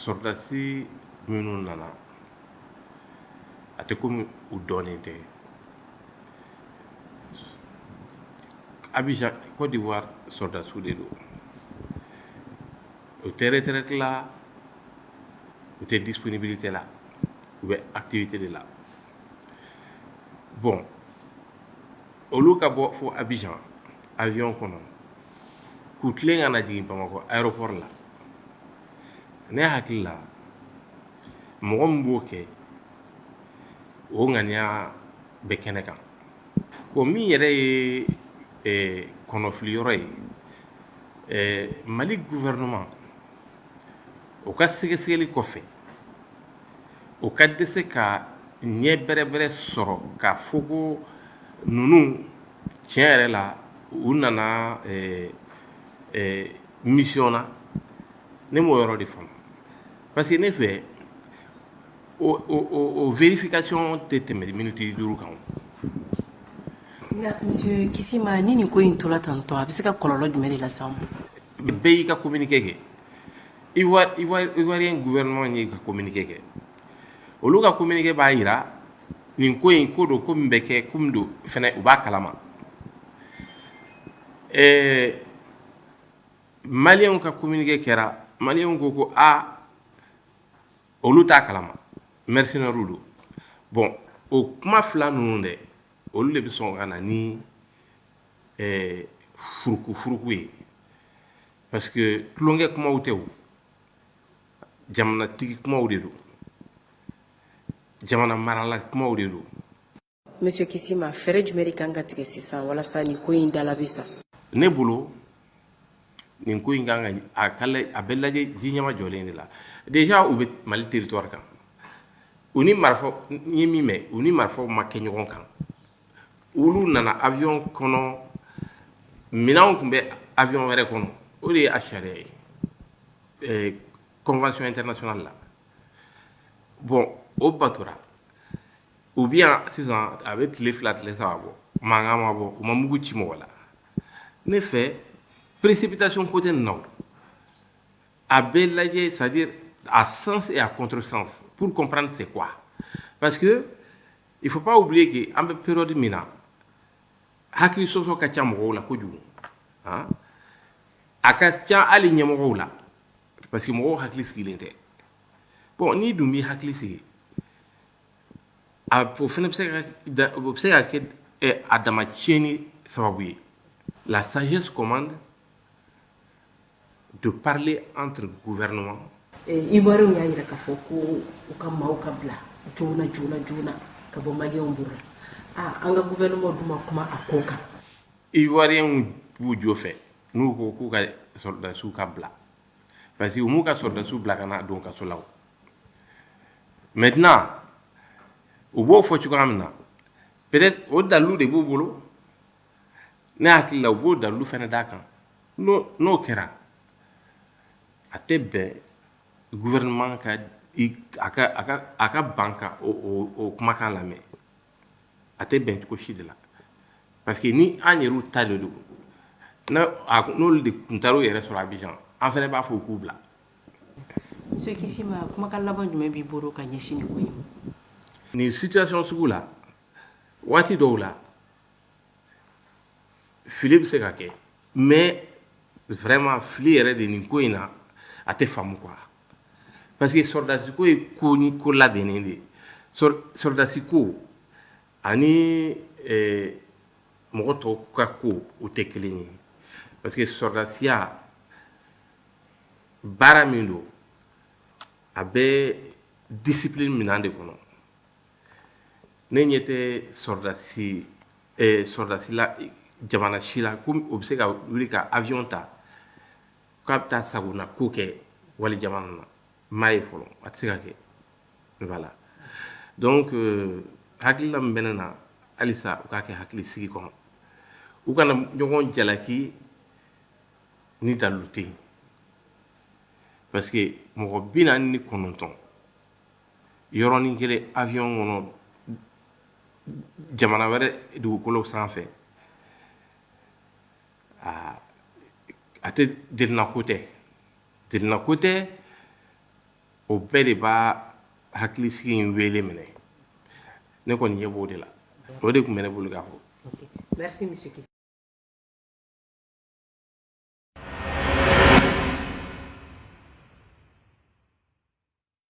sɔrdasi minnu nana a tɛ komi u dɔɔnin tɛ. Abidjan, Côte d'Ivoire sɔrdasiw de don. U tɛ retraite la, u tɛ disponibilité la, u bɛ activité de la. Bon, olu ka bɔ fo Abidjan avion kɔnɔ k'u tilen ka na jigin Bamakɔ aéroport la. Ne hakili la mɔgɔ min b'o kɛ o ŋaniya bɛ kɛnɛ kan. Bon, min yɛrɛ ye kɔnɔfili yɔrɔ ye, Mali gouvernement o ka sɛgɛsɛgɛli kɔfɛ o ka dɛsɛ ka ɲɛ bɛrɛbɛrɛ sɔrɔ k'a fɔ ko ninnu tiɲɛ yɛrɛ la u nana mission na. Ne m'o yɔrɔ de faamu parce que ne fɛ o vérification tɛ tɛmɛ minute 5 kan. Monsieur Kissima, ni nin ko in tola tantɔ a bɛ se ka kɔlɔlɔ jumɛn de lase an ma? Bɛɛ y'i ka communiqué kɛ. Ivoirien gouvernement y'i ka communiqué kɛ. Olu ka communiqué b'a jira nin ko in ko don ko min bɛ kɛ ko min don fɛnɛ u b'a kalama. Maliyɛnw ka communiqué kɛra, maliyɛnw ko olu t'a kalama, mercenaires don. Bon, o kuma fila ninnu dɛ olu de bɛ sɔn ka na ni furuku ye parce que tulonkɛ kumaw tɛ o, jamanatigi kumaw de don, jamana marala kumaw de don. Monsieur Kissima, fɛɛrɛ jumɛn de kan ka tigɛ sisan walasa nin ko in dala bɛ sa? Ne bolo nin ko in kan ka a bɛ lajɛ ji ɲɛma jɔlen de la. Déjà u bɛ Mali territoire kan. U ni marifaw n ye min mɛn, u ni marifaw ma kɛ ɲɔgɔn kan. Olu nana avion kɔnɔ, minɛnw tun bɛ avion wɛrɛ kɔnɔ. O de ye a sariya ye, convention internationale la. Bon, o batora. Ou bien sisan a bɛ tile 2 tile 3 bɔ, mankan ma bɔ, u ma mugu ci mɔgɔ la. Ne fɛ précipitation côté nin na a bɛ lajɛ, c'est-à-dire à sens et à contresens pour comprendre c'est quoi. Parce que il faut pas oublier que en période min na hakili sɔsɔ ka ca mɔgɔw la kojugu. A ka ca hali ɲɛmɔgɔw la parce que mɔgɔw hakili sigilen tɛ. Bon, n'i dun b'i hakili sigi o fana bɛ se ka kɛ a dama tiɲɛni sababu ye. La sagesse commande de parler entre gouvernement. Ivoiriens y'a jira k'a fɔ ko u ka maaw ka bila joona ka bɔ maliyɛnw bolo. An ka gouvernement dun ma kuma a ko kan. Ivoiriens b'u jo fɛ n'u ko k'u ka sɔrdasiw ka bila parce que u m'u ka sɔrdasiw bila ka na don kaso la. Maintenant u b'o fɔ cogoya min na peut-être o dalilu de b'u bolo. Ne hakili la u b'o dalilu fɛnɛ d'a kan. N'o kɛra a tɛ bɛn gouvernement ka a ka ban ka o kumakan lamɛn. A tɛ bɛn cogo si de la parce que ni an yɛrɛw ta de don n'olu de tun taar'u yɛrɛ sɔrɔ Abidjan an fɛnɛ b'a fɔ u k'u bila. Monsieur Kissima, kumakan laban jumɛn b'i bolo ka ɲɛsin nin ko in ma? Nin situation sugu la waati dɔw la fili bɛ se ka kɛ mais vraiment fili yɛrɛ de nin ko in na a tɛ faamu quoi parce que sɔrdasi ko ye ko ni ko labɛnnen de ye. Sɔrdasi ko ani mɔgɔ tɔw ka ko o tɛ kelen ye parce que sɔrdasiya baara min don a bɛ discipline minɛn de kɔnɔ. Ne ɲɛ tɛ sɔrdasi la jamana si la ko o bɛ se ka wuli ka avion ta k'a bɛ taa sagona ko kɛ wali jamana na m'a ye fɔlɔ a tɛ se ka kɛ. Voilà donc hakilila min bɛ ne na halisa u k'a kɛ hakili sigi kɔnɔ u kana ɲɔgɔn jalaki ni dalilu tɛ yen parce que mɔgɔ 49 yɔrɔnin kelen avion kɔnɔ jamana wɛrɛ dugukolo sanfɛ a tɛ delinako tɛ o bɛɛ de b'a hakilisigi in wele minɛ ne kɔni ɲɛ b'o de la o de tun bɛ ne bolo k'a fɔ. Merci monsieur Kisi.